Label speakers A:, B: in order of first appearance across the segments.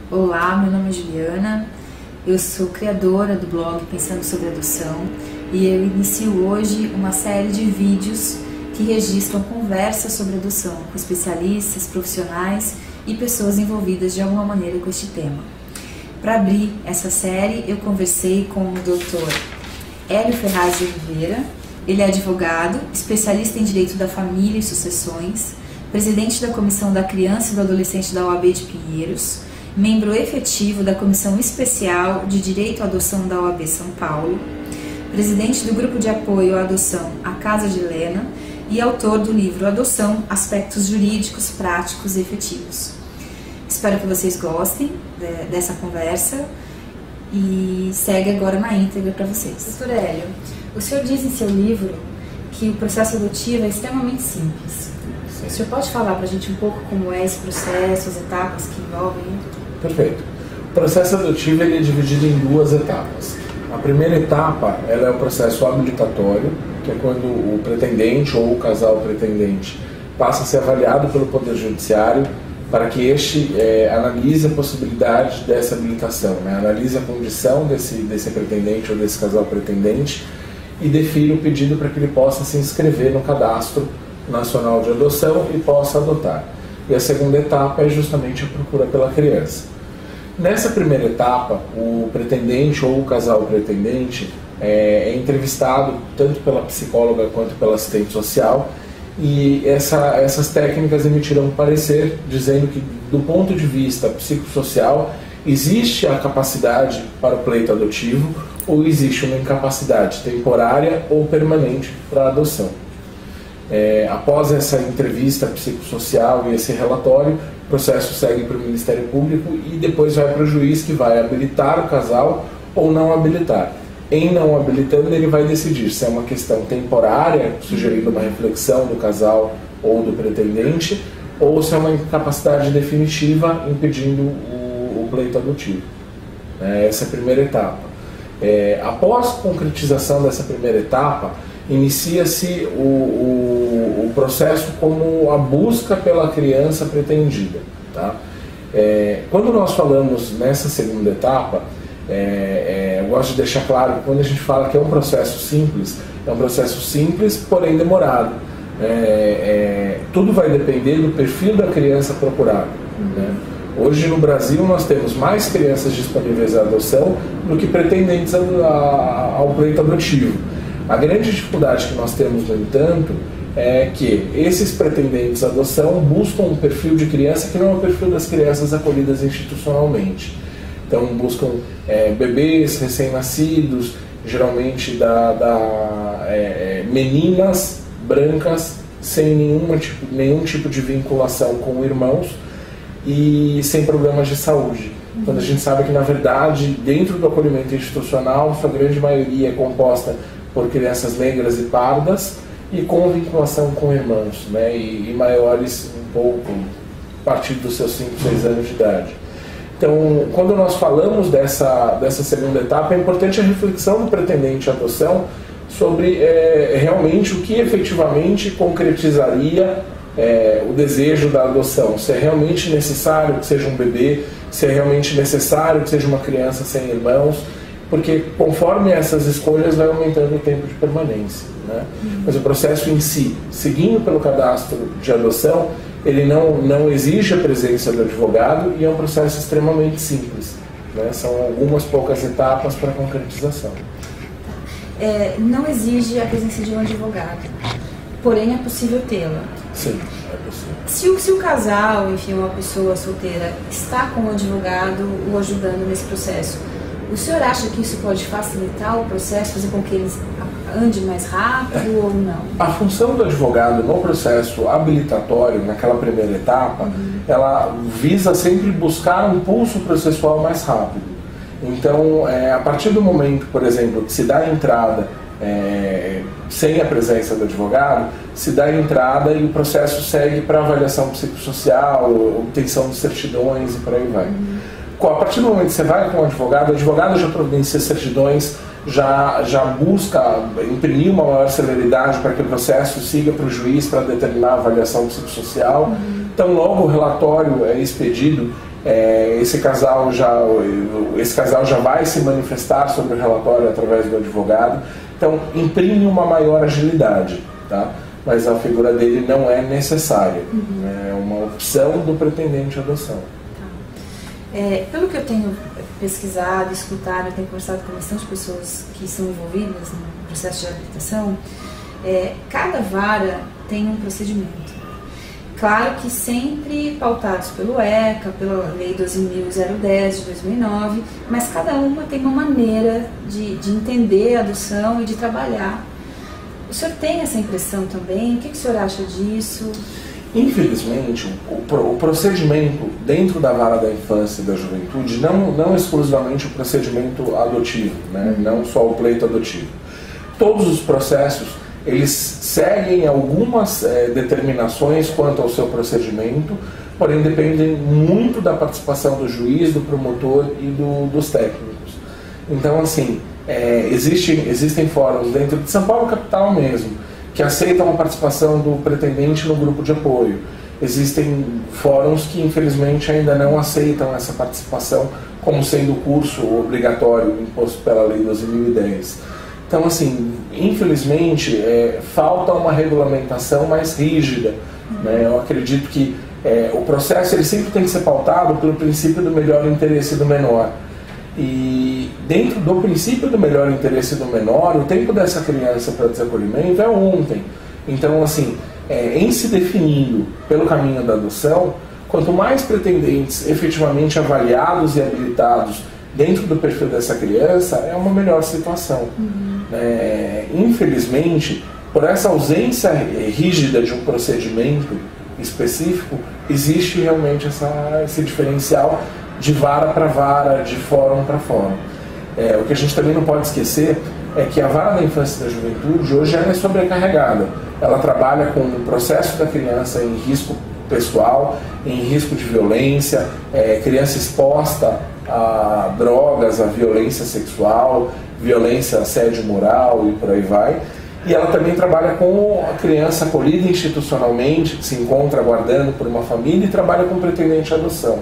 A: Olá, meu nome é Juliana, eu sou criadora do blog Pensando sobre Adoção e eu inicio hoje uma série de vídeos que registram conversas sobre adoção com especialistas, profissionais e pessoas envolvidas de alguma maneira com este tema. Para abrir essa série, eu conversei com o Dr. Hélio Ferraz de Oliveira. Ele é advogado, especialista em Direito da Família e Sucessões, presidente da Comissão da Criança e do Adolescente da OAB de Pinheiros, membro efetivo da Comissão Especial de Direito à Adoção da OAB São Paulo, presidente do Grupo de Apoio à Adoção A Casa de Helena e autor do livro Adoção, Aspectos Jurídicos, Práticos e Efetivos. Espero que vocês gostem dessa conversa e segue agora na íntegra para vocês. Doutor Hélio, o senhor diz em seu livro que o processo adotivo é extremamente simples. Sim. O senhor pode falar para a gente um pouco como é esse processo, as etapas que envolvem?
B: Perfeito. O processo adotivo ele é dividido em duas etapas. A primeira etapa ela é o processo habilitatório, que é quando o pretendente ou o casal pretendente passa a ser avaliado pelo Poder Judiciário para que este analise a possibilidade dessa habilitação, né? Analise a condição desse pretendente ou desse casal pretendente e define o pedido para que ele possa se inscrever no Cadastro Nacional de Adoção e possa adotar. E a segunda etapa é justamente a procura pela criança. Nessa primeira etapa, o pretendente ou o casal pretendente é entrevistado tanto pela psicóloga quanto pela assistente social e essas técnicas emitirão um parecer dizendo que, do ponto de vista psicossocial, existe a capacidade para o pleito adotivo ou existe uma incapacidade temporária ou permanente para a adoção. Após essa entrevista psicossocial e esse relatório, o processo segue para o Ministério Público e depois vai para o juiz, que vai habilitar o casal ou não habilitar. Em não habilitando, ele vai decidir se é uma questão temporária, sugerindo uma reflexão do casal ou do pretendente, ou se é uma incapacidade definitiva, impedindo o pleito adotivo. Essa é a primeira etapa. Após a concretização dessa primeira etapa, inicia-se o processo como a busca pela criança pretendida. Tá? Quando nós falamos nessa segunda etapa, eu gosto de deixar claro que quando a gente fala que é um processo simples, porém demorado. Tudo vai depender do perfil da criança procurada. Né? Hoje no Brasil nós temos mais crianças disponíveis à adoção do que pretendentes ao pleito adotivo. A grande dificuldade que nós temos, no entanto, é que esses pretendentes à adoção buscam um perfil de criança que não é o perfil das crianças acolhidas institucionalmente. Então buscam bebês recém-nascidos, geralmente meninas brancas, sem nenhum tipo de vinculação com irmãos e sem problemas de saúde. Quando a gente sabe que, na verdade, dentro do acolhimento institucional, sua grande maioria é composta por crianças negras e pardas e com vinculação com irmãos, né? E maiores um pouco, a partir dos seus 5, 6 anos de idade. Então, quando nós falamos dessa segunda etapa, é importante a reflexão do pretendente à adoção sobre realmente o que efetivamente concretizaria o desejo da adoção. Se é realmente necessário que seja um bebê, se é realmente necessário que seja uma criança sem irmãos, porque conforme essas escolhas vai aumentando o tempo de permanência. Né? Mas o processo em si, seguindo pelo cadastro de adoção, ele não exige a presença do advogado e é um processo extremamente simples. Né? São algumas poucas etapas para a concretização.
A: Não exige a presença de um advogado, porém é possível tê-la.
B: Sim, é possível.
A: Se o casal, enfim, uma pessoa solteira, está com o advogado o ajudando nesse processo, o senhor acha que isso pode facilitar o processo, fazer com que eles andem mais rápido ou não? A
B: função do advogado no processo habilitatório, naquela primeira etapa, ela visa sempre buscar um pulso processual mais rápido. Então, a partir do momento, por exemplo, que se dá a entrada sem a presença do advogado, se dá a entrada e o processo segue para avaliação psicossocial, obtenção de certidões e por aí vai. A partir do momento que você vai com o advogado já providencia certidões, já busca imprimir uma maior celeridade para que o processo siga para o juiz para determinar a avaliação psicossocial. Então, logo o relatório é expedido, esse casal já vai se manifestar sobre o relatório através do advogado. Então, imprime uma maior agilidade, tá? Mas a figura dele não é necessária, é uma opção do pretendente à adoção.
A: Tá. Pelo que eu tenho pesquisado, escutado, eu tenho conversado com bastante pessoas que são envolvidas no processo de habilitação, cada vara tem um procedimento. Claro que sempre pautados pelo ECA, pela Lei 12.010 de 2009, mas cada uma tem uma maneira de entender a adoção e de trabalhar. O senhor tem essa impressão também? O que o senhor acha disso?
B: Infelizmente, o procedimento dentro da vara da infância e da juventude, não exclusivamente o procedimento adotivo, né? Não só o pleito adotivo. Todos os processos, eles seguem algumas determinações quanto ao seu procedimento, porém dependem muito da participação do juiz, do promotor e dos técnicos. Então, assim, existem fóruns dentro de São Paulo capital mesmo, que aceitam a participação do pretendente no grupo de apoio. Existem fóruns que, infelizmente, ainda não aceitam essa participação como sendo curso obrigatório imposto pela Lei 12.010. Então, assim, infelizmente, falta uma regulamentação mais rígida, né? Eu acredito que o processo ele sempre tem que ser pautado pelo princípio do melhor interesse do menor. E dentro do princípio do melhor interesse do menor, o tempo dessa criança para desacolhimento é ontem. Então, assim, em se definindo pelo caminho da adoção, quanto mais pretendentes efetivamente avaliados e habilitados dentro do perfil dessa criança, é uma melhor situação. Infelizmente, por essa ausência rígida de um procedimento específico, existe realmente esse diferencial de vara para vara, de fórum para fórum. O que a gente também não pode esquecer é que a vara da infância e da juventude hoje ela é sobrecarregada. Ela trabalha com o processo da criança em risco pessoal, em risco de violência, criança exposta a drogas, a violência sexual, violência, assédio moral e por aí vai. E ela também trabalha com a criança acolhida institucionalmente, que se encontra aguardando por uma família e trabalha com pretendente à adoção.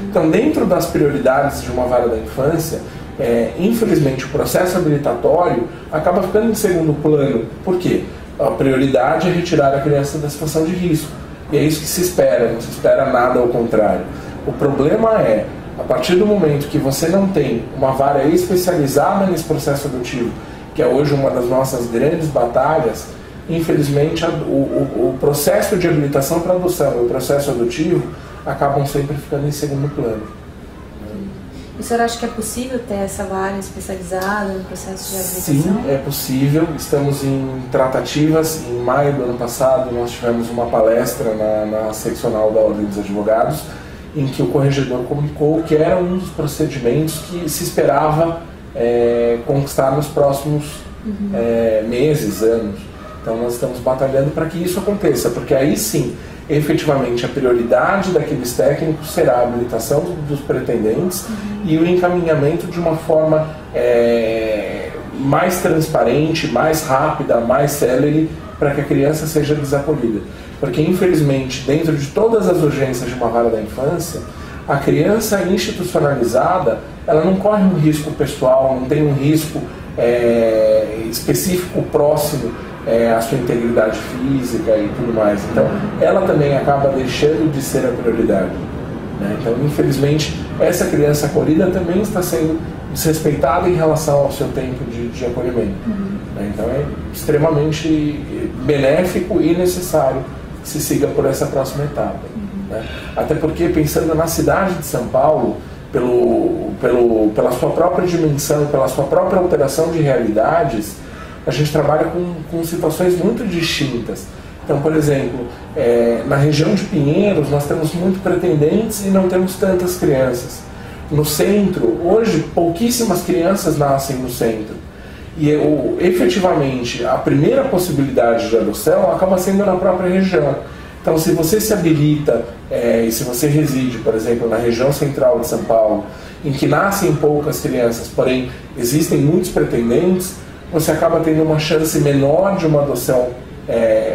B: Então, dentro das prioridades de uma vara da infância, infelizmente o processo habilitatório acaba ficando em segundo plano. Por quê? A prioridade é retirar a criança da situação de risco. E é isso que se espera, não se espera nada ao contrário. O problema é, a partir do momento que você não tem uma vara especializada nesse processo adotivo, que é hoje uma das nossas grandes batalhas, infelizmente o processo de habilitação para adoção e o processo adotivo acabam sempre ficando em segundo plano.
A: E o senhor acha que é possível ter essa vara especializada no processo de habilitação?
B: Sim, é possível. Estamos em tratativas. Em maio do ano passado nós tivemos uma palestra na seccional da Ordem dos Advogados, em que o corregedor comunicou que era um dos procedimentos que se esperava conquistar nos próximos meses, anos. Então nós estamos batalhando para que isso aconteça, porque aí sim, efetivamente, a prioridade daqueles técnicos será a habilitação dos pretendentes e o encaminhamento de uma forma mais transparente, mais rápida, mais célere, para que a criança seja desacolhida. Porque, infelizmente, dentro de todas as urgências de uma vara da infância, a criança institucionalizada, ela não corre um risco pessoal, não tem um risco específico próximo à sua integridade física e tudo mais. Então, ela também acaba deixando de ser a prioridade, né? Então, infelizmente, essa criança acolhida também está sendo desrespeitada em relação ao seu tempo de acolhimento. Né? Então, é extremamente benéfico e necessário que se siga por essa próxima etapa. Né? Até porque, pensando na cidade de São Paulo, pela sua própria dimensão, pela sua própria alteração de realidades, a gente trabalha com situações muito distintas. Então, por exemplo, na região de Pinheiros nós temos muito pretendentes e não temos tantas crianças. No centro, hoje, pouquíssimas crianças nascem no centro. E efetivamente, a primeira possibilidade de adoção acaba sendo na própria região. Então, se você se habilita, e se você reside, por exemplo, na região central de São Paulo, em que nascem poucas crianças, porém existem muitos pretendentes, você acaba tendo uma chance menor de uma adoção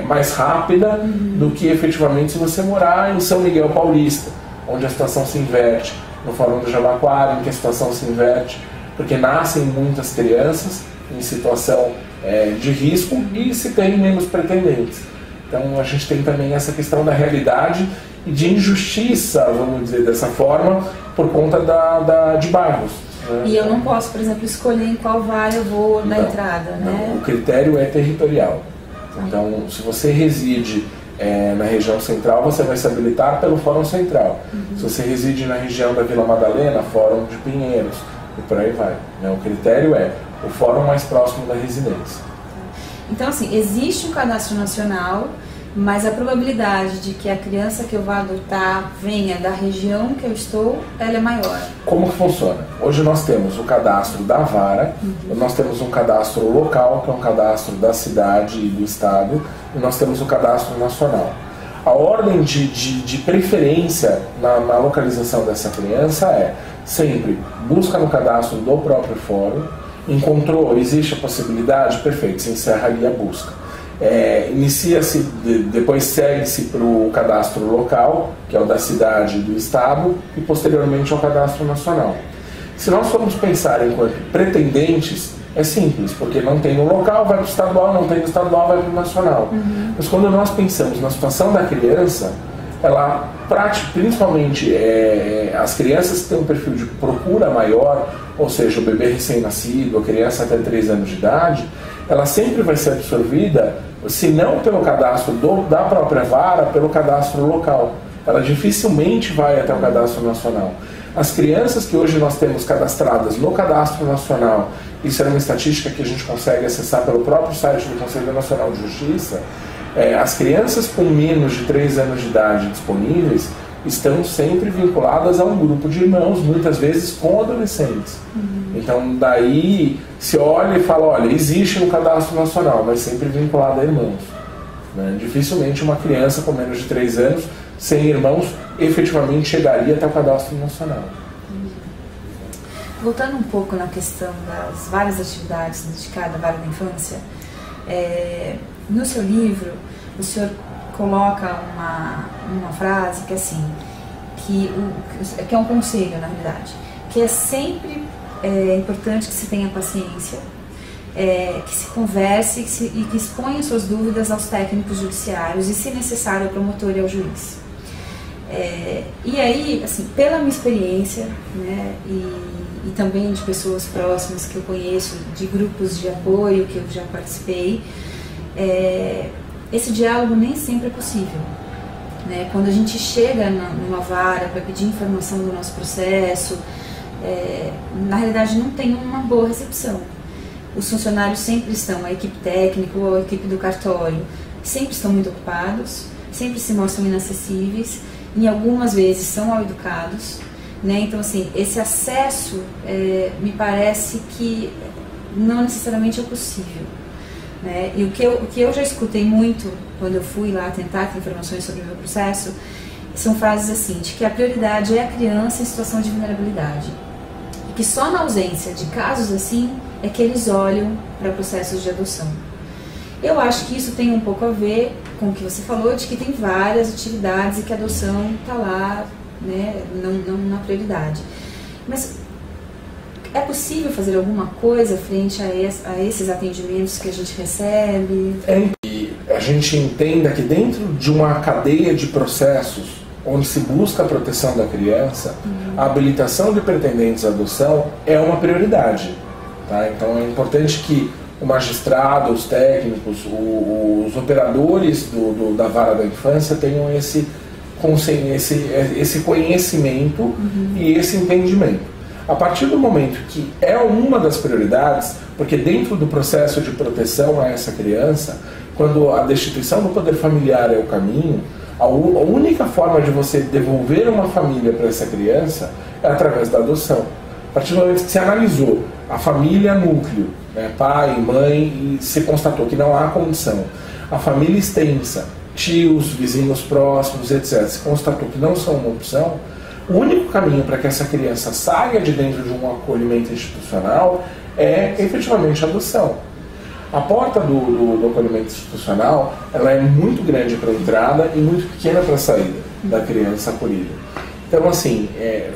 B: mais rápida do que efetivamente se você morar em São Miguel Paulista, onde a situação se inverte, no Fórum do Jabaquara, em que a situação se inverte, porque nascem muitas crianças em situação de risco e se tem menos pretendentes. Então a gente tem também essa questão da realidade e de injustiça, vamos dizer dessa forma, por conta de bairros. Né?
A: E eu não posso, por exemplo, escolher em qual vara eu vou na entrada, né?
B: Não, o critério é territorial. Então, se você reside na região central, você vai se habilitar pelo Fórum Central. Se você reside na região da Vila Madalena, Fórum de Pinheiros, e por aí vai. Né? O critério é o fórum mais próximo da residência.
A: Então, assim, existe um cadastro nacional, mas a probabilidade de que a criança que eu vá adotar venha da região que eu estou, ela é maior.
B: Como que funciona? Hoje nós temos o cadastro da vara, nós temos um cadastro local, que é um cadastro da cidade e do estado, e nós temos o cadastro nacional. A ordem de preferência na localização dessa criança é sempre busca no cadastro do próprio fórum, encontrou, existe a possibilidade, perfeito, se encerra ali a busca. Inicia-se, depois segue-se para o cadastro local, que é o da cidade e do estado, e posteriormente ao cadastro nacional. Se nós formos pensar enquanto pretendentes, é simples, porque não tem no local, vai para o estadual, não tem no estadual, vai para o nacional. Mas quando nós pensamos na situação da criança, ela, principalmente as crianças que têm um perfil de procura maior, ou seja, o bebê recém-nascido, a criança até 3 anos de idade, ela sempre vai ser absorvida, se não pelo cadastro da própria vara, pelo cadastro local. Ela dificilmente vai até o cadastro nacional. As crianças que hoje nós temos cadastradas no cadastro nacional, isso é uma estatística que a gente consegue acessar pelo próprio site do Conselho Nacional de Justiça, as crianças com menos de 3 anos de idade disponíveis estão sempre vinculadas a um grupo de irmãos, muitas vezes com adolescentes. Então daí se olha e fala, olha, existe no cadastro nacional, mas sempre vinculada a irmãos. Né? Dificilmente uma criança com menos de 3 anos, sem irmãos, efetivamente chegaria até o cadastro nacional.
A: Voltando um pouco na questão das várias atividades dedicadas à vara da infância, no seu livro, o senhor coloca uma frase que é assim, que é um conselho, na realidade, que é sempre importante que se tenha paciência, que se converse e que exponha suas dúvidas aos técnicos judiciários e, se necessário, ao promotor e ao juiz. E aí, assim, pela minha experiência, né, e também de pessoas próximas que eu conheço, de grupos de apoio que eu já participei, esse diálogo nem sempre é possível. Né? Quando a gente chega numa vara para pedir informação do nosso processo, na realidade não tem uma boa recepção. Os funcionários sempre estão, a equipe técnica ou a equipe do cartório, sempre estão muito ocupados, sempre se mostram inacessíveis, e algumas vezes são mal educados. Né? Então, assim, esse acesso me parece que não necessariamente é possível. Né? E o que eu já escutei muito quando eu fui lá tentar ter informações sobre o meu processo são frases assim, de que a prioridade é a criança em situação de vulnerabilidade. E que só na ausência de casos assim é que eles olham para processos de adoção. Eu acho que isso tem um pouco a ver com o que você falou, de que tem várias atividades e que a adoção está lá, né, não na prioridade. Mas é possível fazer alguma coisa frente a esses atendimentos que a gente recebe?
B: E a gente entenda que dentro de uma cadeia de processos onde se busca a proteção da criança, a habilitação de pretendentes à adoção é uma prioridade. Tá? Então é importante que o magistrado, os técnicos, os operadores da vara da infância tenham esse conhecimento e esse entendimento. A partir do momento que é uma das prioridades, porque dentro do processo de proteção a essa criança, quando a destituição do poder familiar é o caminho, a única forma de você devolver uma família para essa criança é através da adoção. A partir do momento que se analisou a família núcleo, né, pai, mãe, e se constatou que não há condição, a família extensa, tios, vizinhos próximos, etc., se constatou que não são uma opção, o único caminho para que essa criança saia de dentro de um acolhimento institucional é efetivamente a adoção. A porta do acolhimento institucional ela é muito grande para a entrada e muito pequena para a saída da criança acolhida. Então, assim,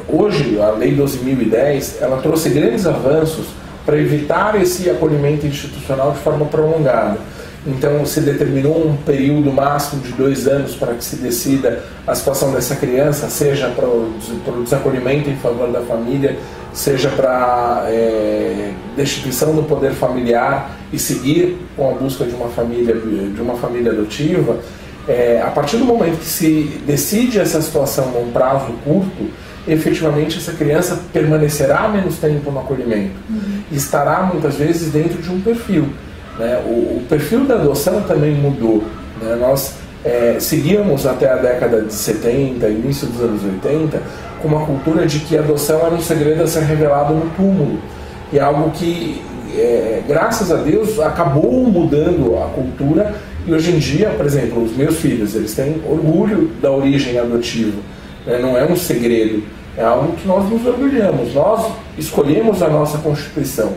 B: hoje a Lei 12.010, ela trouxe grandes avanços para evitar esse acolhimento institucional de forma prolongada. Então, se determinou um período máximo de 2 anos para que se decida a situação dessa criança, seja para o desacolhimento em favor da família, seja para destituição do poder familiar e seguir com a busca de uma família adotiva. A partir do momento que se decide essa situação num prazo curto, efetivamente essa criança permanecerá menos tempo no acolhimento e estará muitas vezes dentro de um perfil. O perfil da adoção também mudou. Nós seguíamos até a década de 70, início dos anos 80, com uma cultura de que a adoção era um segredo a ser revelado no túmulo. E é algo que, graças a Deus, acabou mudando a cultura. E hoje em dia, por exemplo, os meus filhos, eles têm orgulho da origem adotiva. Não é um segredo, é algo que nós nos orgulhamos. Nós escolhemos a nossa Constituição.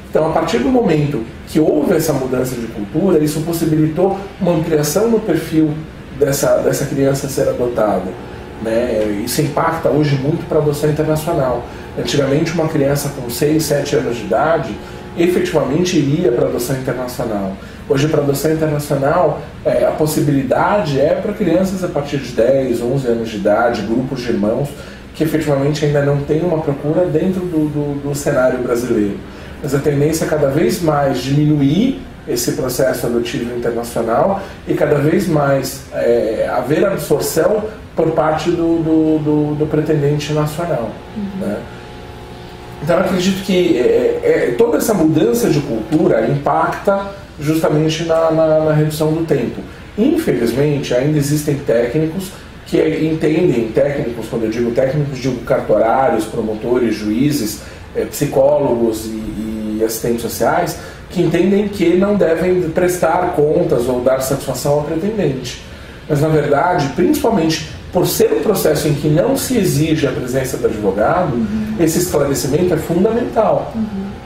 B: Então, a partir do momento que houve essa mudança de cultura, isso possibilitou uma ampliação no perfil dessa criança ser adotada. Isso impacta hoje muito para a adoção internacional. Antigamente, uma criança com 6, 7 anos de idade efetivamente iria para a adoção internacional. Hoje, para a adoção internacional, a possibilidade é para crianças a partir de 10, 11 anos de idade, grupos de irmãos, que efetivamente ainda não tem uma procura dentro do cenário brasileiro. Mas a tendência é cada vez mais diminuir esse processo adotivo internacional e cada vez mais haver absorção por parte do pretendente nacional. Então eu acredito que toda essa mudança de cultura impacta justamente na redução do tempo. Infelizmente, ainda existem técnicos que entendem, quando eu digo técnicos, digo cartorários, promotores, juízes, psicólogos e assistentes sociais, que entendem que não devem prestar contas ou dar satisfação ao pretendente. Mas, na verdade, principalmente por ser um processo em que não se exige a presença do advogado, esse esclarecimento é fundamental.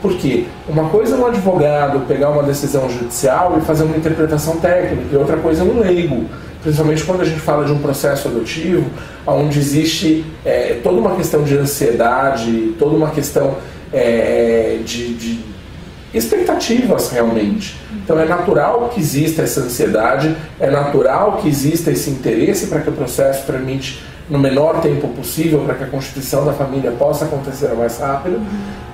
B: Por quê? Uma coisa é um advogado pegar uma decisão judicial e fazer uma interpretação técnica, e outra coisa é um leigo. Principalmente quando a gente fala de um processo adotivo, onde existe toda uma questão de ansiedade, toda uma questão de expectativas realmente. Então é natural que exista essa ansiedade, é natural que exista esse interesse para que o processo tramite no menor tempo possível, para que a constituição da família possa acontecer mais rápido,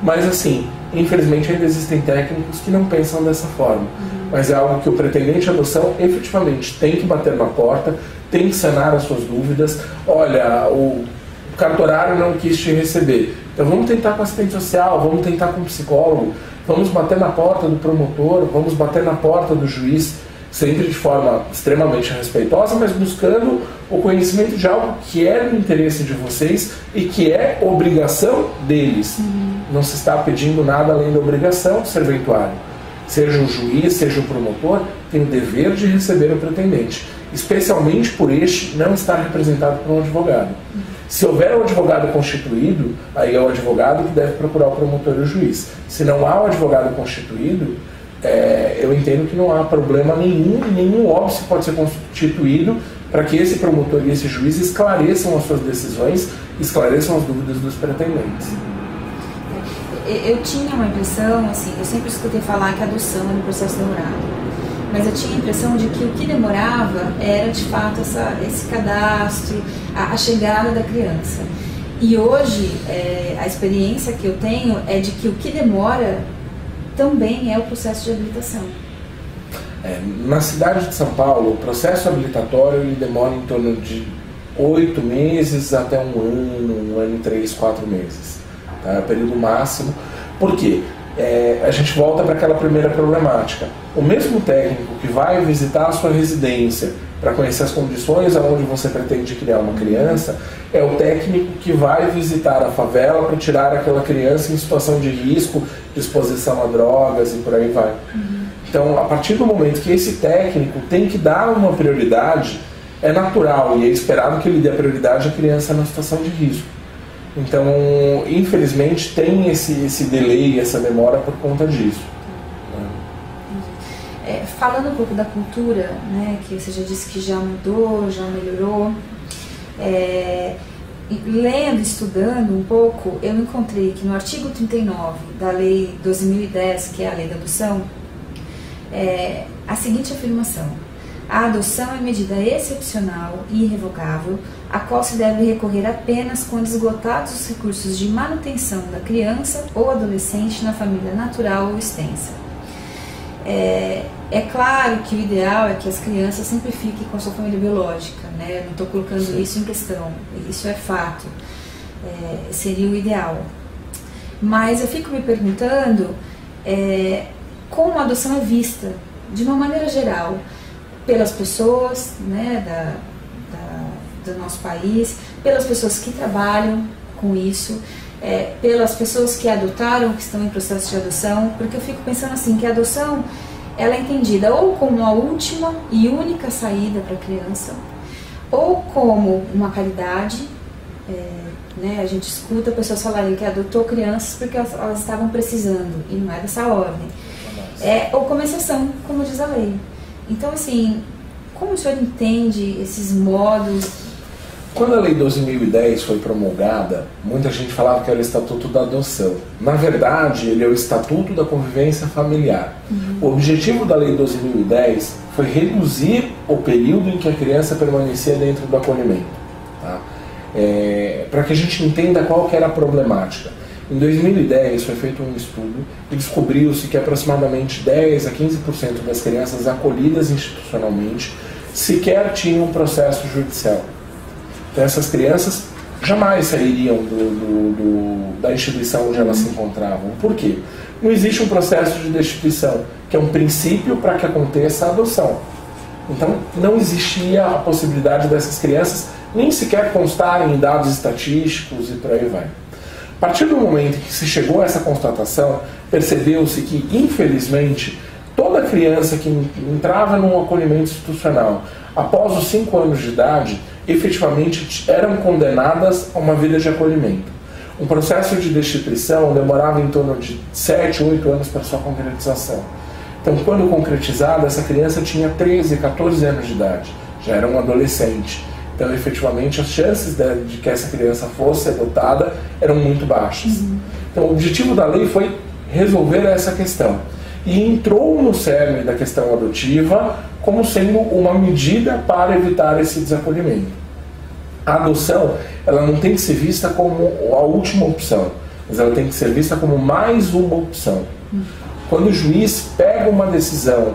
B: mas assim, infelizmente ainda existem técnicos que não pensam dessa forma. Mas é algo que o pretendente à adoção efetivamente tem que bater na porta, tem que sanar as suas dúvidas. Olha, o cartorário não quis te receber, então vamos tentar com assistente social, vamos tentar com psicólogo, vamos bater na porta do promotor, vamos bater na porta do juiz, sempre de forma extremamente respeitosa, mas buscando o conhecimento de algo que é do interesse de vocês e que é obrigação deles. Não se está pedindo nada além da obrigação do serventuário. Seja o juiz, seja o promotor, tem o dever de receber o pretendente, especialmente por este não estar representado por um advogado. Se houver um advogado constituído, aí é o advogado que deve procurar o promotor e o juiz. Se não há um advogado constituído, eu entendo que não há problema nenhum óbice pode ser constituído para que esse promotor e esse juiz esclareçam as suas decisões, esclareçam as dúvidas dos pretendentes.
A: Eu tinha uma impressão, assim, eu sempre escutei falar que a adoção era um processo demorado, mas eu tinha a impressão de que o que demorava era de fato esse cadastro, a chegada da criança. E hoje a experiência que eu tenho é de que o que demora também é o processo de habilitação.
B: Na cidade de São Paulo, o processo habilitatório ele demora em torno de 8 meses até um ano e 3, 4 meses. Tá? É o período máximo. Por quê? A gente volta para aquela primeira problemática. O mesmo técnico que vai visitar a sua residência para conhecer as condições aonde você pretende criar uma criança, é o técnico que vai visitar a favela para tirar aquela criança em situação de risco, de exposição a drogas e por aí vai. Então, a partir do momento que esse técnico tem que dar uma prioridade, é natural e é esperado que ele dê a prioridade à criança na situação de risco. Então, infelizmente, tem esse delay, essa demora por conta disso.
A: Falando um pouco da cultura, né, que você já disse que já mudou, já melhorou, lendo, estudando um pouco, eu encontrei que no artigo 39 da Lei 12.010, que é a Lei da Adoção, a seguinte afirmação: a adoção é medida excepcional e irrevogável, a qual se deve recorrer apenas quando esgotados os recursos de manutenção da criança ou adolescente na família natural ou extensa. É claro que o ideal é que as crianças sempre fiquem com a sua família biológica, né? Não estou colocando
B: Sim.
A: isso em questão, isso é fato, seria o ideal. Mas eu fico me perguntando como a adoção é vista, de uma maneira geral, pelas pessoas, né, do nosso país, pelas pessoas que trabalham com isso, pelas pessoas que adotaram, que estão em processo de adoção, porque eu fico pensando assim, que a adoção ela é entendida ou como a última e única saída para a criança, ou como uma caridade, né, a gente escuta pessoas falarem que adotou crianças porque elas estavam precisando, e não é dessa ordem, ou como exceção, como diz a lei. Então, assim, como o senhor entende esses modos?
B: Quando a Lei 12.010 foi promulgada, muita gente falava que era o Estatuto da Adoção. Na verdade, ele é o Estatuto da Convivência Familiar. O objetivo da Lei 12.010 foi reduzir o período em que a criança permanecia dentro do acolhimento. Tá? Para que a gente entenda qual que era a problemática. Em 2010 foi feito um estudo e descobriu-se que aproximadamente 10 a 15% das crianças acolhidas institucionalmente sequer tinham um processo judicial. Então essas crianças jamais sairiam da instituição onde elas se encontravam. Por quê? Não existe um processo de destituição, que é um princípio para que aconteça a adoção. Então não existia a possibilidade dessas crianças nem sequer constarem em dados estatísticos e por aí vai. A partir do momento em que se chegou a essa constatação, percebeu-se que, infelizmente, toda criança que entrava num acolhimento institucional após os 5 anos de idade, efetivamente eram condenadas a uma vida de acolhimento. Um processo de destituição demorava em torno de 7, 8 anos para sua concretização. Então, quando concretizada, essa criança tinha 13, 14 anos de idade, já era um adolescente. Então, efetivamente, as chances de que essa criança fosse adotada eram muito baixas. Então, o objetivo da lei foi resolver essa questão. E entrou no cerne da questão adotiva como sendo uma medida para evitar esse desacolhimento. A adoção, ela não tem que ser vista como a última opção, mas ela tem que ser vista como mais uma opção. Quando o juiz pega uma decisão,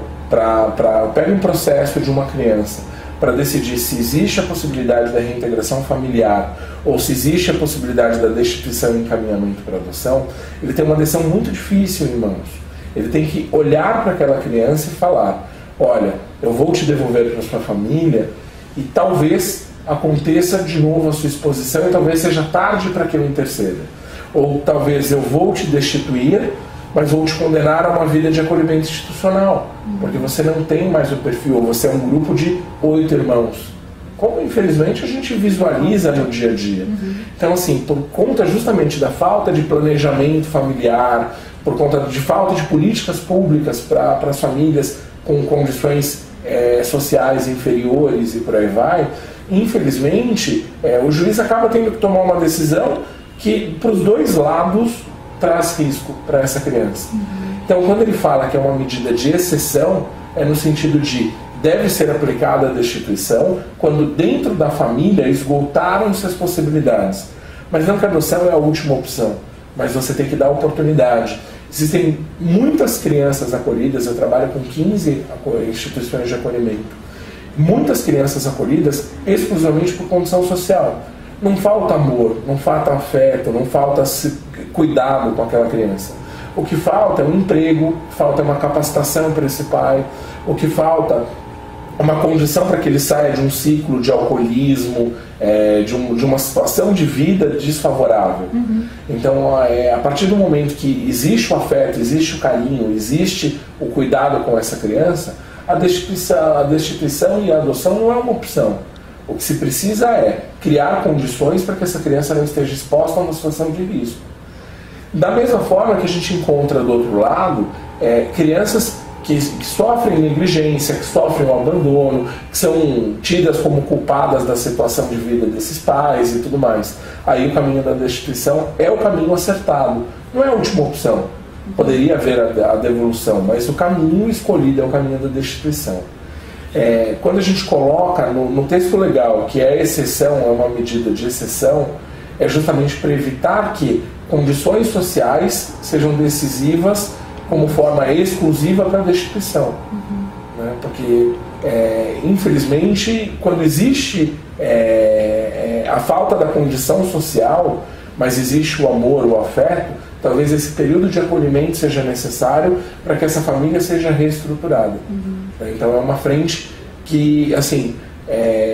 B: pega um processo de uma criança, para decidir se existe a possibilidade da reintegração familiar ou se existe a possibilidade da destituição e encaminhamento para adoção, ele tem uma decisão muito difícil em mãos. Ele tem que olhar para aquela criança e falar: olha, eu vou te devolver para a sua família e talvez aconteça de novo a sua exposição e talvez seja tarde para que eu interceda. Ou talvez eu vou te destituir, mas vou te condenar a uma vida de acolhimento institucional, porque você não tem mais o perfil, ou você é um grupo de 8 irmãos, como infelizmente a gente visualiza no dia a dia. Então, assim, por conta justamente da falta de planejamento familiar, por conta de falta de políticas públicas para as famílias com condições sociais inferiores e por aí vai, infelizmente o juiz acaba tendo que tomar uma decisão que, para os dois lados, traz risco para essa criança. Então, quando ele fala que é uma medida de exceção, é no sentido de deve ser aplicada a destituição quando dentro da família esgotaram-se as possibilidades. Mas não que a adoção é a última opção, mas você tem que dar oportunidade. Existem muitas crianças acolhidas, eu trabalho com 15 instituições de acolhimento. Muitas crianças acolhidas exclusivamente por condição social. Não falta amor, não falta afeto, não falta cuidado com aquela criança. O que falta é um emprego, falta uma capacitação para esse pai, o que falta é uma condição para que ele saia de um ciclo de alcoolismo, de uma situação de vida desfavorável. Então, a partir do momento que existe o afeto, existe o carinho, existe o cuidado com essa criança, a destituição e a adoção não é uma opção. O que se precisa é criar condições para que essa criança não esteja exposta a uma situação de risco. Da mesma forma que a gente encontra do outro lado crianças que sofrem negligência, que sofrem o abandono, que são tidas como culpadas da situação de vida desses pais e tudo mais. Aí o caminho da destituição é o caminho acertado, não é a última opção. Poderia haver a devolução, mas o caminho escolhido é o caminho da destituição. Quando a gente coloca no texto legal que é exceção, é uma medida de exceção, é justamente para evitar que condições sociais sejam decisivas como forma exclusiva para a destituição. Né? Porque, infelizmente, quando existe a falta da condição social, mas existe o amor, o afeto, talvez esse período de acolhimento seja necessário para que essa família seja reestruturada. Então é uma frente que, assim,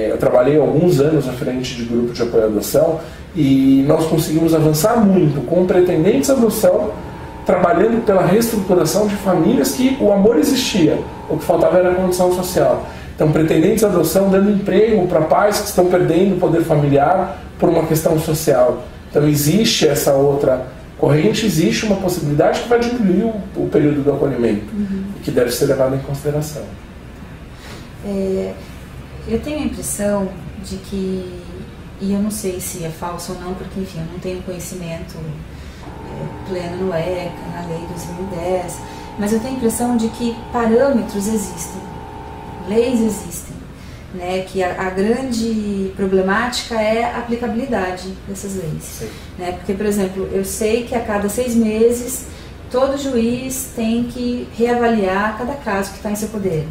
B: eu trabalhei alguns anos à frente de grupo de apoio à adoção e nós conseguimos avançar muito com pretendentes à adoção, trabalhando pela reestruturação de famílias que o amor existia, o que faltava era a condição social. Então, pretendentes à adoção dando emprego para pais que estão perdendo o poder familiar por uma questão social. Então, existe essa outra corrente, existe uma possibilidade que vai diminuir o período do acolhimento e que deve ser levado em consideração.
A: Eu tenho a impressão de que, e eu não sei se é falso ou não, porque enfim, eu não tenho conhecimento pleno no ECA, na lei 2010, mas eu tenho a impressão de que parâmetros existem, leis existem, né, que a grande problemática é a aplicabilidade dessas leis. Né, porque, por exemplo, eu sei que a cada 6 meses todo juiz tem que reavaliar cada caso que está em seu poder.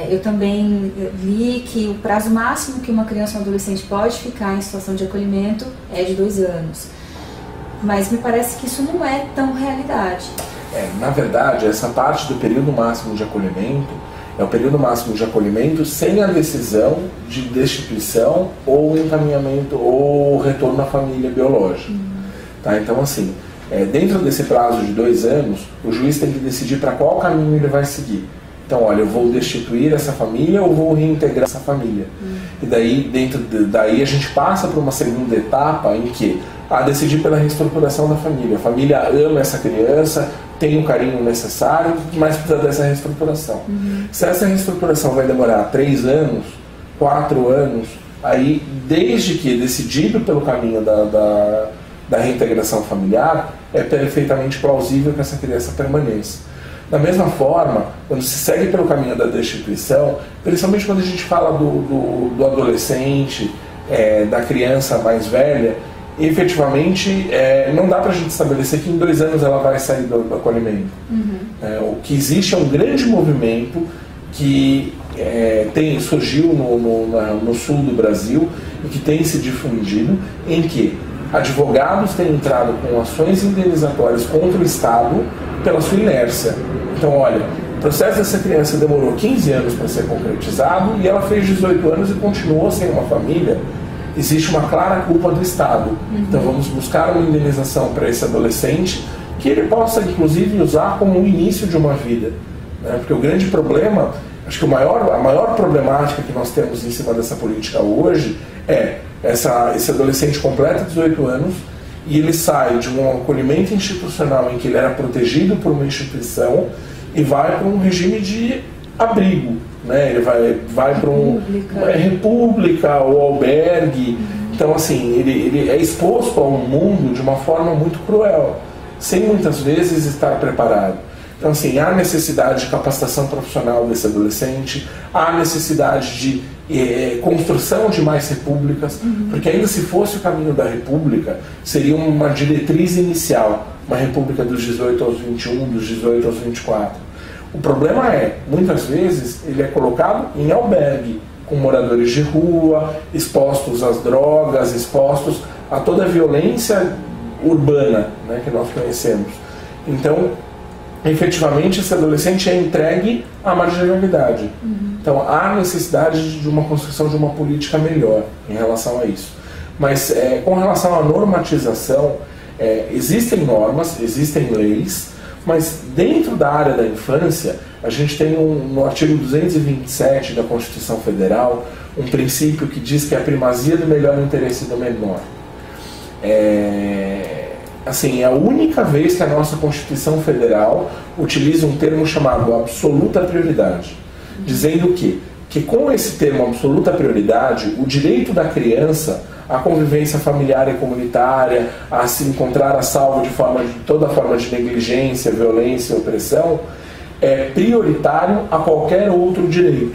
A: Eu também li que o prazo máximo que uma criança ou um adolescente pode ficar em situação de acolhimento é de 2 anos. Mas me parece que isso não é tão realidade.
B: Na verdade, essa parte do período máximo de acolhimento é o período máximo de acolhimento sem a decisão de destituição ou encaminhamento ou retorno à família biológica. Tá? Então, assim, dentro desse prazo de 2 anos, o juiz tem que decidir para qual caminho ele vai seguir. Então, olha, eu vou destituir essa família ou vou reintegrar essa família. E daí, daí a gente passa para uma segunda etapa em que decidir pela reestruturação da família. A família ama essa criança, tem o carinho necessário, mas precisa dessa reestruturação. Se essa reestruturação vai demorar 3 anos, 4 anos, aí, desde que decidido pelo caminho da reintegração familiar, é perfeitamente plausível que essa criança permaneça. Da mesma forma, quando se segue pelo caminho da destituição, principalmente quando a gente fala do adolescente, da criança mais velha, efetivamente não dá para a gente estabelecer que em 2 anos ela vai sair do acolhimento. O que existe é um grande movimento que surgiu no sul do Brasil e que tem se difundido, em que advogados têm entrado com ações indenizatórias contra o Estado pela sua inércia. Então, olha, o processo dessa criança demorou 15 anos para ser concretizado e ela fez 18 anos e continuou sem uma família. Existe uma clara culpa do Estado. Então vamos buscar uma indenização para esse adolescente que ele possa, inclusive, usar como o início de uma vida. Né? Porque o grande problema, acho que a maior problemática que nós temos em cima dessa política hoje é esse adolescente completa 18 anos e ele sai de um acolhimento institucional em que ele era protegido por uma instituição e vai para um regime de abrigo. Né? Ele vai para uma república ou albergue. Então, assim, ele é exposto ao mundo de uma forma muito cruel, sem muitas vezes estar preparado. Então, assim, há necessidade de capacitação profissional desse adolescente, há necessidade de construção de mais repúblicas, porque ainda se fosse o caminho da república, seria uma diretriz inicial, uma república dos 18 aos 21, dos 18 aos 24. O problema muitas vezes, ele é colocado em albergue, com moradores de rua, expostos às drogas, expostos a toda a violência urbana, né, que nós conhecemos. Então, efetivamente, esse adolescente é entregue à marginalidade. Então, há necessidade de uma construção de uma política melhor em relação a isso. Mas, com relação à normatização, existem normas, existem leis, mas dentro da área da infância, a gente tem no artigo 227 da Constituição Federal, um princípio que diz que é a primazia do melhor interesse do menor. assim, é a única vez que a nossa Constituição Federal utiliza um termo chamado absoluta prioridade, dizendo que com esse termo absoluta prioridade, o direito da criança à convivência familiar e comunitária, a se encontrar a salvo de toda forma de negligência, violência e opressão, é prioritário a qualquer outro direito.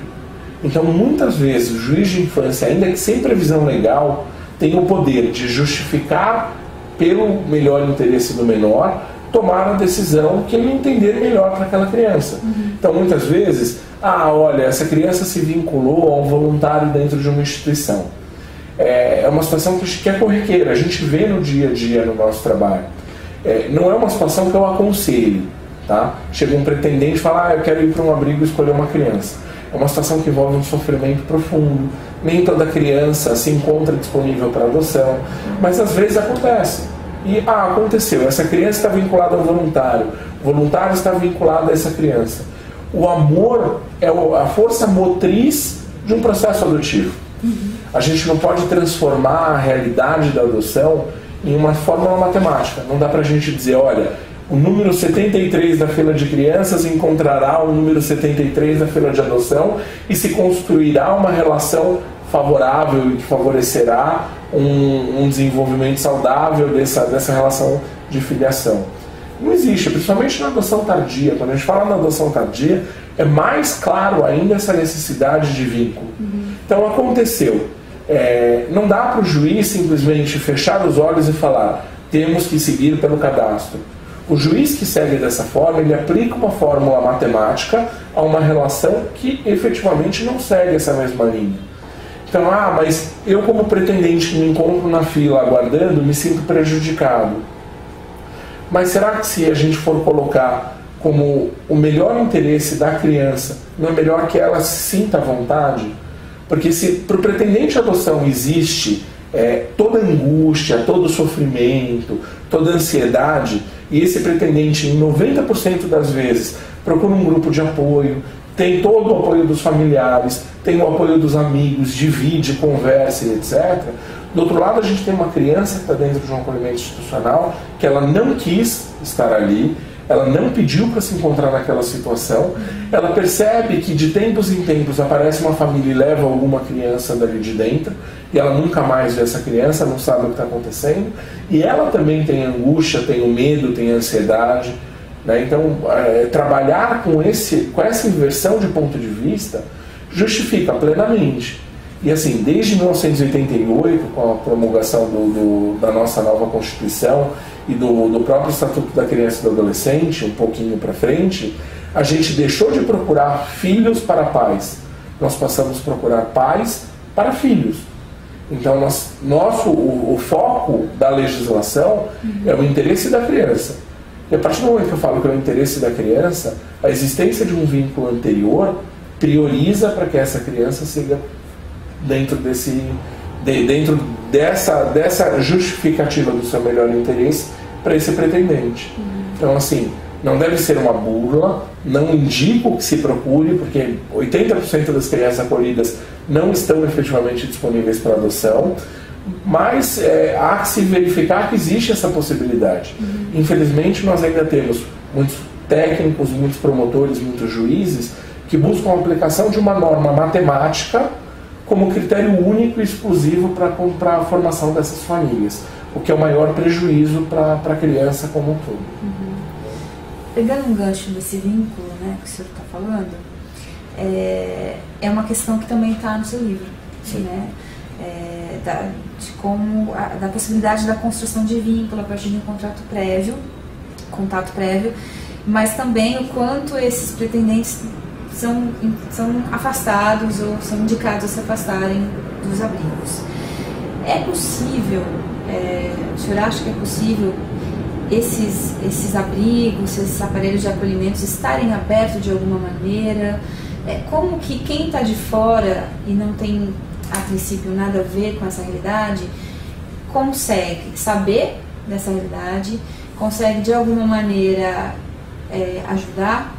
B: Então, muitas vezes, o juiz de infância, ainda que sem previsão legal, tem o poder de justificar, pelo melhor interesse do menor, tomar a decisão que ele entender melhor para aquela criança. Então, muitas vezes, olha, essa criança se vinculou a um voluntário dentro de uma instituição. É uma situação que é corriqueira, a gente vê no dia a dia no nosso trabalho. Não é uma situação que eu aconselho, tá? Chega um pretendente e fala, eu quero ir para um abrigo e escolher uma criança. É uma situação que envolve um sofrimento profundo, nem toda criança se encontra disponível para adoção, mas às vezes acontece. E aconteceu, essa criança está vinculada ao voluntário, o voluntário está vinculado a essa criança. O amor é a força motriz de um processo adotivo. A gente não pode transformar a realidade da adoção em uma fórmula matemática. Não dá para a gente dizer, olha, o número 73 da fila de crianças encontrará o número 73 da fila de adoção e se construirá uma relação favorável e que favorecerá um desenvolvimento saudável dessa relação de filiação. Não existe, principalmente na adoção tardia. Quando a gente fala na adoção tardia, é mais claro ainda essa necessidade de vínculo. Então aconteceu. Não dá para o juiz simplesmente fechar os olhos e falar, temos que seguir pelo cadastro. O juiz que segue dessa forma, ele aplica uma fórmula matemática a uma relação que efetivamente não segue essa mesma linha. Então, mas eu como pretendente que me encontro na fila aguardando, me sinto prejudicado. Mas será que se a gente for colocar como o melhor interesse da criança, não é melhor que ela se sinta à vontade? Porque se para o pretendente à adoção existe toda angústia, todo sofrimento, toda ansiedade, e esse pretendente, em 90% das vezes, procura um grupo de apoio, tem todo o apoio dos familiares, tem o apoio dos amigos, divide, conversa e etc. Do outro lado, a gente tem uma criança que está dentro de um acolhimento institucional, que ela não quis estar ali, ela não pediu para se encontrar naquela situação, ela percebe que de tempos em tempos aparece uma família e leva alguma criança dali de dentro, e ela nunca mais vê essa criança, não sabe o que está acontecendo, e ela também tem angústia, tem o medo, tem a ansiedade, né? Então, trabalhar com essa inversão de ponto de vista justifica plenamente. E assim, desde 1988, com a promulgação da nossa nova Constituição e do próprio Estatuto da Criança e do Adolescente, um pouquinho para frente, a gente deixou de procurar filhos para pais. Nós passamos a procurar pais para filhos. Então, o foco da legislação é o interesse da criança. E a partir do momento que eu falo que é o interesse da criança, a existência de um vínculo anterior prioriza para que essa criança siga dentro dessa justificativa do seu melhor interesse para esse pretendente. Então, assim, não deve ser uma burla, não indico que se procure, porque 80% das crianças acolhidas não estão efetivamente disponíveis para adoção, mas há que se verificar que existe essa possibilidade. Infelizmente, nós ainda temos muitos técnicos, muitos promotores, muitos juízes que buscam a aplicação de uma norma matemática como critério único e exclusivo para a formação dessas famílias, o que é o maior prejuízo para a criança como um todo.
A: Pegando um gancho desse vínculo, né, que o senhor está falando, é uma questão que também está no seu livro, né? Da possibilidade da construção de vínculo a partir de um contato prévio, mas também o quanto esses pretendentes são afastados ou são indicados a se afastarem dos abrigos. É possível, o senhor acha que é possível esses abrigos, esses aparelhos de acolhimento estarem abertos de alguma maneira? Como que quem está de fora e não tem, a princípio, nada a ver com essa realidade, consegue saber dessa realidade, consegue de alguma maneira ajudar,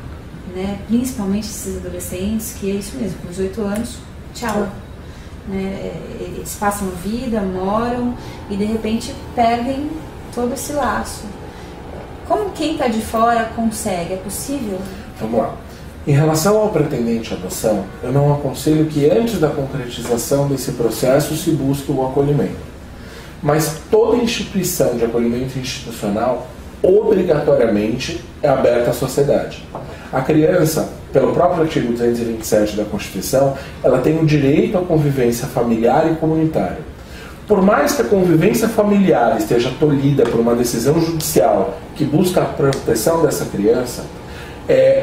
A: né, principalmente esses adolescentes, que é isso mesmo, com 18 anos, tchau. Né, eles passam a vida, moram e de repente perdem todo esse laço. Como quem está de fora consegue? É possível?
B: Vamos lá. Em relação ao pretendente à adoção, eu não aconselho que antes da concretização desse processo se busque o acolhimento. Mas toda instituição de acolhimento institucional obrigatoriamente é aberta à sociedade. A criança, pelo próprio artigo 227 da Constituição, ela tem o direito à convivência familiar e comunitária. Por mais que a convivência familiar esteja tolhida por uma decisão judicial que busca a proteção dessa criança,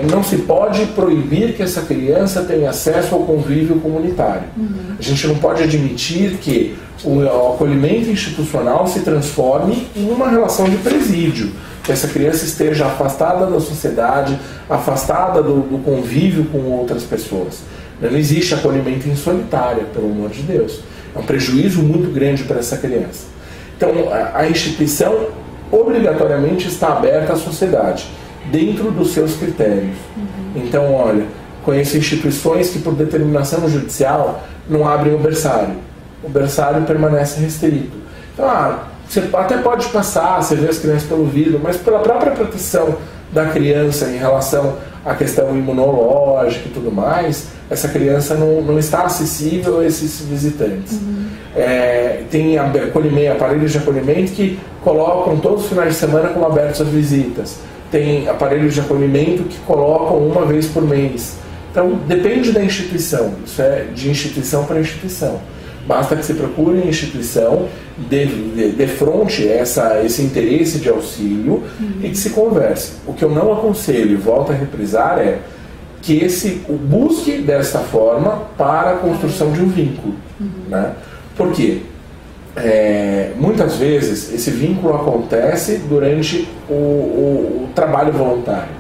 B: não se pode proibir que essa criança tenha acesso ao convívio comunitário. A gente não pode admitir que o acolhimento institucional se transforme em uma relação de presídio, que essa criança esteja afastada da sociedade, afastada do convívio com outras pessoas. Não existe acolhimento em solitária, pelo amor de Deus. É um prejuízo muito grande para essa criança. Então, a instituição obrigatoriamente está aberta à sociedade, dentro dos seus critérios. Então, olha, conheço instituições que por determinação judicial não abrem o berçário. O berçário permanece restrito. Então, você até pode passar, você vê as crianças pelo vidro, mas pela própria proteção da criança em relação à questão imunológica e tudo mais, essa criança não está acessível a esses visitantes. Tem aparelhos de acolhimento que colocam todos os finais de semana como abertos às visitas. Tem aparelhos de acolhimento que colocam uma vez por mês. Então, depende da instituição. Isso é de instituição para instituição. Basta que se procure a instituição, defronte esse interesse de auxílio e que se converse. O que eu não aconselho, e volto a reprisar, é que busque desta forma para a construção de um vínculo. Né? Por quê? Muitas vezes esse vínculo acontece durante o trabalho voluntário.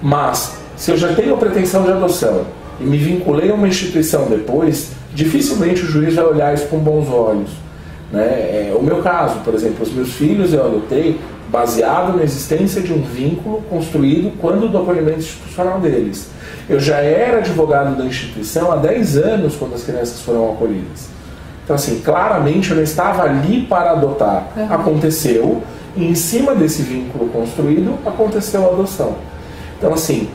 B: Mas, se eu já tenho a pretensão de adoção e me vinculei a uma instituição depois, dificilmente o juiz vai olhar isso com bons olhos. Né? O meu caso, por exemplo, os meus filhos eu adotei baseado na existência de um vínculo construído quando do acolhimento institucional deles. Eu já era advogado da instituição há 10 anos quando as crianças foram acolhidas. Então, assim, claramente eu não estava ali para adotar. Aconteceu, e em cima desse vínculo construído, aconteceu a adoção. Então, assim,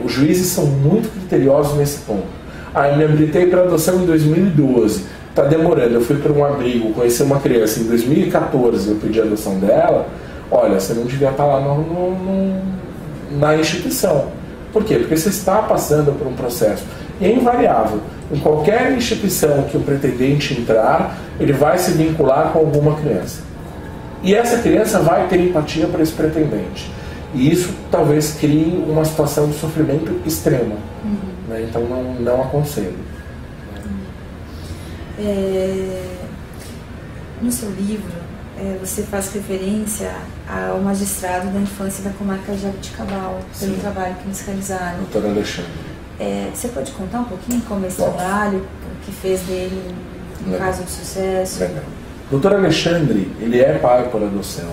B: os juízes são muito criteriosos nesse ponto. Eu me habilitei para adoção em 2012. Está demorando, eu fui para um abrigo, conheci uma criança em 2014, eu pedi a adoção dela. Olha, você não devia estar lá na instituição. Por quê? Porque você está passando por um processo. E é invariável. Em qualquer instituição que o pretendente entrar, ele vai se vincular com alguma criança. E essa criança vai ter empatia para esse pretendente. E isso talvez crie uma situação de sofrimento extrema. Né? Então não aconselho.
A: No seu livro, você faz referência ao magistrado da infância da comarca de Jaboticabal, pelo trabalho que eles realizaram.
B: Doutor Alexandre.
A: Você pode contar um pouquinho como é esse trabalho, o que fez dele um caso de sucesso?
B: Legal. Doutor Alexandre, ele é pai por adoção.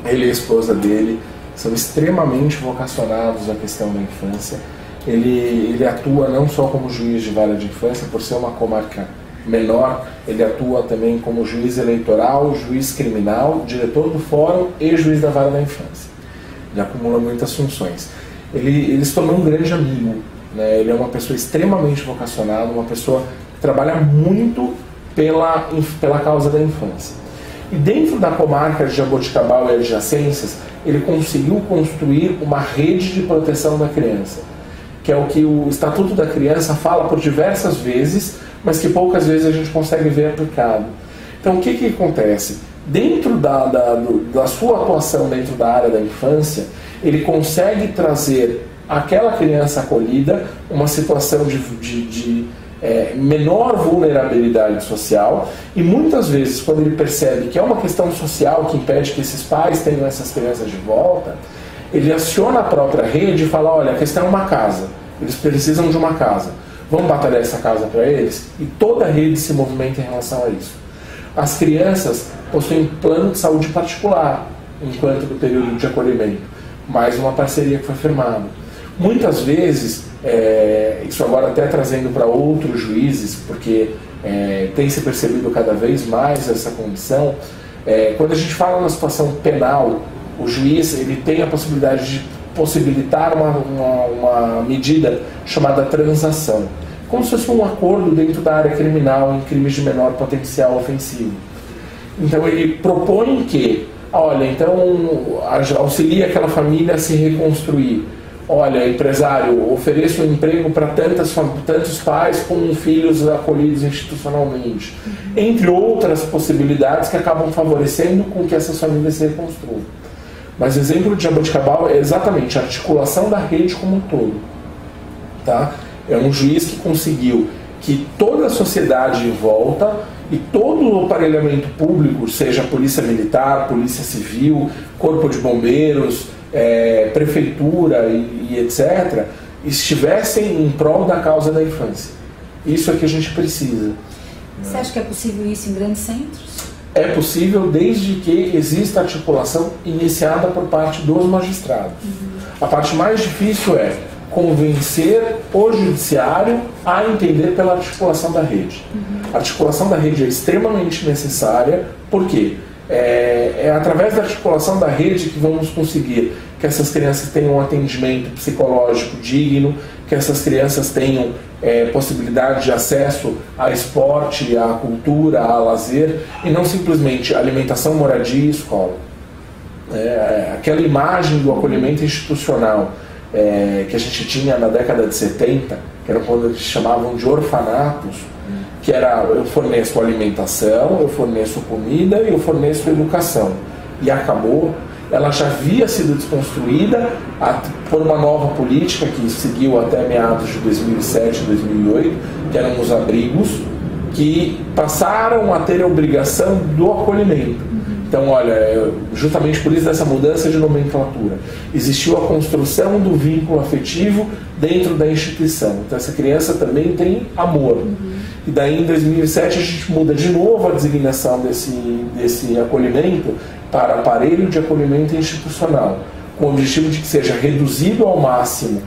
B: Ele e a esposa dele são extremamente vocacionados à questão da infância. Ele atua não só como juiz de vara de infância, por ser uma comarca menor, ele atua também como juiz eleitoral, juiz criminal, diretor do fórum e juiz da vara da infância. Ele acumula muitas funções. Ele se tornou um grande amigo, né? Ele é uma pessoa extremamente vocacionada, uma pessoa que trabalha muito pela causa da infância. E dentro da comarca de Jaboticabal e adjacências, ele conseguiu construir uma rede de proteção da criança, que é o que o Estatuto da Criança fala por diversas vezes, mas que poucas vezes a gente consegue ver aplicado. Então, o que acontece? Dentro da sua atuação dentro da área da infância, ele consegue trazer àquela criança acolhida uma situação de menor vulnerabilidade social, e muitas vezes, quando ele percebe que é uma questão social que impede que esses pais tenham essas crianças de volta, ele aciona a própria rede e fala: olha, a questão é uma casa, eles precisam de uma casa, vamos batalhar essa casa para eles? E toda a rede se movimenta em relação a isso. As crianças possuem plano de saúde particular enquanto no período de acolhimento, mais uma parceria que foi firmada. Muitas vezes, isso agora até trazendo para outros juízes, porque tem se percebido cada vez mais essa condição, Quando a gente fala na situação penal, o juiz ele tem a possibilidade de possibilitar uma medida chamada transação, como se fosse um acordo dentro da área criminal em crimes de menor potencial ofensivo. Então ele propõe que, olha, então auxilia aquela família a se reconstruir. Olha, empresário, ofereço um emprego para tantos pais com filhos acolhidos institucionalmente. Entre outras possibilidades que acabam favorecendo com que essas famílias se reconstruam. Mas o exemplo de Jaboticabal é exatamente a articulação da rede como um todo. Tá? É um juiz que conseguiu que toda a sociedade em volta e todo o aparelhamento público, seja polícia militar, polícia civil, corpo de bombeiros, prefeitura e etc., estivessem em prol da causa da infância. Isso é que a gente precisa.
A: Você acha que é possível isso em grandes centros?
B: É possível desde que exista articulação iniciada por parte dos magistrados. A parte mais difícil é convencer o judiciário a entender pela articulação da rede. A articulação da rede é extremamente necessária, porque é através da articulação da rede que vamos conseguir que essas crianças tenham um atendimento psicológico digno, que essas crianças tenham possibilidade de acesso a esporte, à cultura, a lazer, e não simplesmente alimentação, moradia e escola. Aquela imagem do acolhimento institucional que a gente tinha na década de 70, que era quando eles chamavam de orfanatos, que era: eu forneço alimentação, eu forneço comida e eu forneço educação. E acabou. Ela já havia sido desconstruída por uma nova política que seguiu até meados de 2007, 2008, que eram os abrigos, que passaram a ter a obrigação do acolhimento. Então, olha, justamente por isso dessa mudança de nomenclatura, existiu a construção do vínculo afetivo dentro da instituição. Então essa criança também tem amor. E daí em 2007 a gente muda de novo a designação desse acolhimento para aparelho de acolhimento institucional, com o objetivo de que seja reduzido ao máximo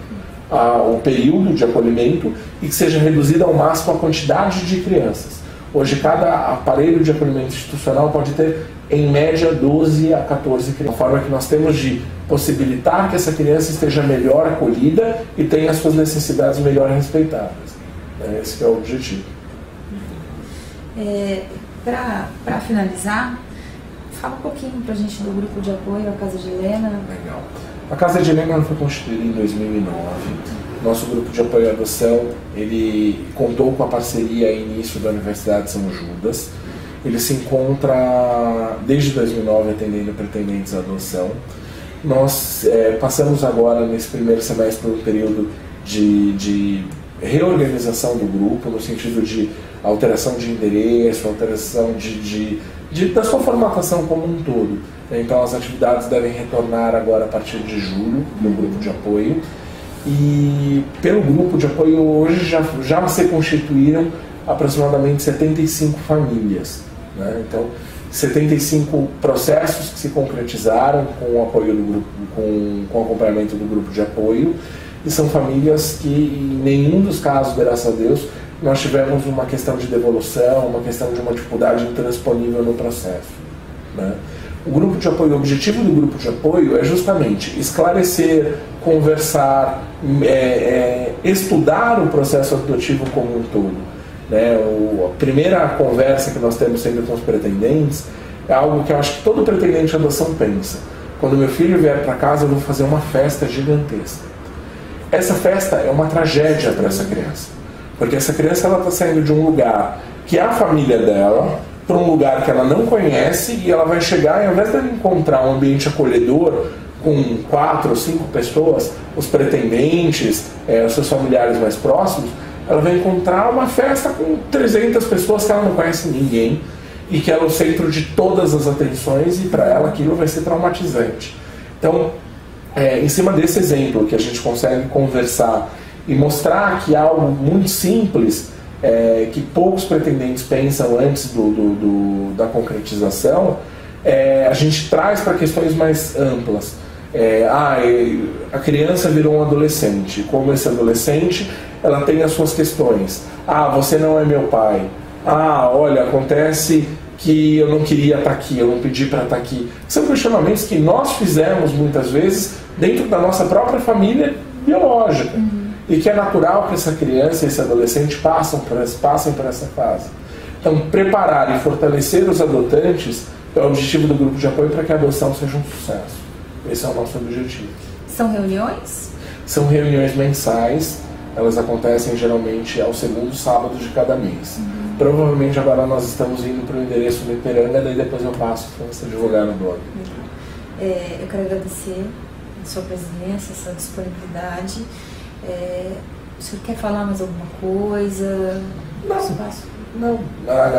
B: o período de acolhimento e que seja reduzida ao máximo a quantidade de crianças. Hoje cada aparelho de acolhimento institucional pode ter em média 12 a 14 crianças, de forma que nós temos de possibilitar que essa criança esteja melhor acolhida e tenha as suas necessidades melhor respeitadas. Esse é o objetivo.
A: Para finalizar, fala um pouquinho para a gente do grupo de apoio à Casa de Helena.
B: Legal. A Casa de Helena foi constituída em 2009. Nosso grupo de apoio à adoção, ele contou com a parceria e início da Universidade de São Judas. Ele se encontra desde 2009 atendendo pretendentes à adoção. Nós passamos agora, nesse primeiro semestre, por um período de reorganização do grupo, no sentido de alteração de endereço, alteração da sua formatação como um todo. Então as atividades devem retornar agora a partir de julho, no grupo de apoio. E pelo grupo de apoio hoje já se constituíram aproximadamente 75 famílias. Então, 75 processos que se concretizaram com o apoio do grupo, com o acompanhamento do grupo de apoio, e são famílias que, em nenhum dos casos, graças a Deus, nós tivemos uma questão de devolução, uma questão de uma dificuldade intransponível no processo. O grupo de apoio, o objetivo do grupo de apoio é justamente esclarecer, conversar, estudar o processo adotivo como um todo. A primeira conversa que nós temos sempre com os pretendentes é algo que eu acho que todo pretendente de adoção pensa: quando meu filho vier para casa eu vou fazer uma festa gigantesca. Essa festa é uma tragédia para essa criança, porque essa criança está saindo de um lugar que é a família dela para um lugar que ela não conhece, e ela vai chegar e, ao invés de ela encontrar um ambiente acolhedor com 4 ou 5 pessoas, os pretendentes, os seus familiares mais próximos, ela vai encontrar uma festa com 300 pessoas que ela não conhece ninguém e que ela é o centro de todas as atenções, e para ela aquilo vai ser traumatizante. Então, em cima desse exemplo que a gente consegue conversar e mostrar que algo muito simples, que poucos pretendentes pensam antes da concretização, a gente traz para questões mais amplas. A criança virou um adolescente. Como esse adolescente, ela tem as suas questões. Você não é meu pai. Olha, acontece que eu não queria estar aqui, eu não pedi para estar aqui? São questionamentos que nós fizemos muitas vezes dentro da nossa própria família biológica. E que é natural que essa criança e esse adolescente passem por essa fase. Então, preparar e fortalecer os adotantes é o objetivo do grupo de apoio para que a adoção seja um sucesso. Esse é o nosso objetivo.
A: São reuniões?
B: São reuniões mensais, elas acontecem geralmente ao segundo sábado de cada mês. Provavelmente agora nós estamos indo para o endereço do Ipiranga, daí depois eu passo para você divulgar no blog.
A: Eu quero agradecer a sua presença, a sua disponibilidade. O senhor quer falar mais alguma coisa?
B: Não,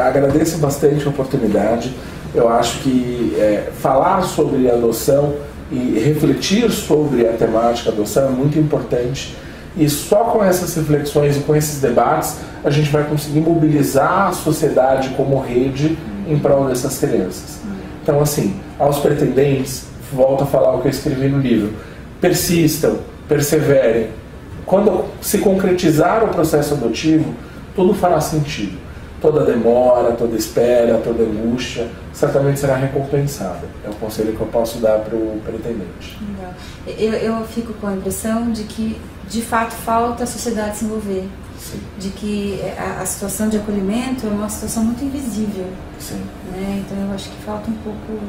B: agradeço bastante a oportunidade. Eu acho que falar sobre adoção e refletir sobre a temática adoção é muito importante. E só com essas reflexões e com esses debates a gente vai conseguir mobilizar a sociedade como rede em prol dessas crianças. Então, assim, aos pretendentes, volto a falar o que eu escrevi no livro: persistam, perseverem. Quando se concretizar o processo adotivo, tudo fará sentido. Toda demora, toda espera, toda angústia certamente será recompensada. É o conselho que eu posso dar para o pretendente.
A: Legal. Eu fico com a impressão de que, de fato, falta a sociedade se envolver.
B: Sim.
A: De que a situação de acolhimento é uma situação muito invisível.
B: Sim.
A: Né? Então eu acho que falta um pouco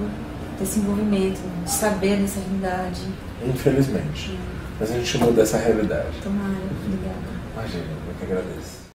A: desse envolvimento, de saber dessa realidade.
B: Infelizmente. Mas a gente muda essa realidade.
A: Tomara. Obrigada.
B: Imagina, eu que agradeço.